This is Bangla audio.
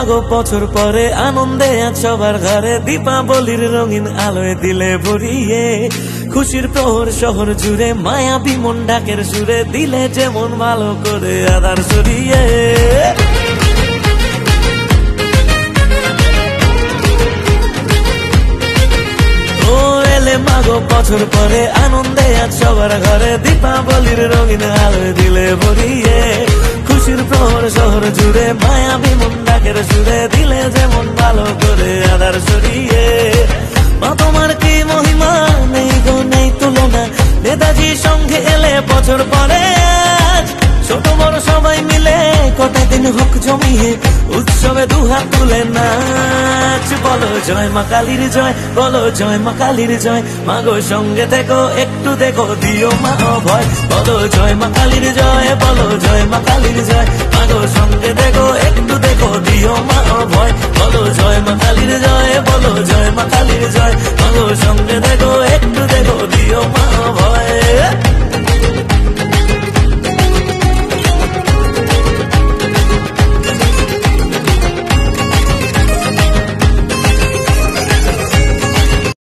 মাগো বছর পরে আনন্দে আজ সবার ঘরে, দীপাবলির রঙিন আলোয় দিলে ভরিয়ে, খুশির প্রহর শহর জুড়ে মায়াবী মন ডাকের সুরে, দিলে যেমন ভালো করে আধার সরিয়ে। ও এলে মাগো বছর পরে আনন্দে আজ সবার ঘরে, দীপাবলির রঙিন আলোয় দিলে ভরিয়ে, খুশির প্রহর শহর জুড়ে মায়াবী মন ডাকের সুরে, দিলে যেমন ভালো করে আধার সরিয়ে। মা তোমার কি মহিমা, নেই গো নেই তুলনা, নেতাজি সঙ্গে এলে বছর পরে আজ, ছোট বড় সবাই মিলে কটা দিন হোক জমিয়ে, উৎসবে দুহাত তুলে নাচ। বলো জয় মা কালীর জয়, বলো জয় মা কালীর জয়, মাগো সঙ্গে থেকো একটু দেখো দিও মা ভয়। বলো জয় মা কালীর জয়, বলো জয় মা কালীর জয়, মাগো সঙ্গে দেখো একটু দেখো দিও মা ভয়। বলো জয় মা কালীর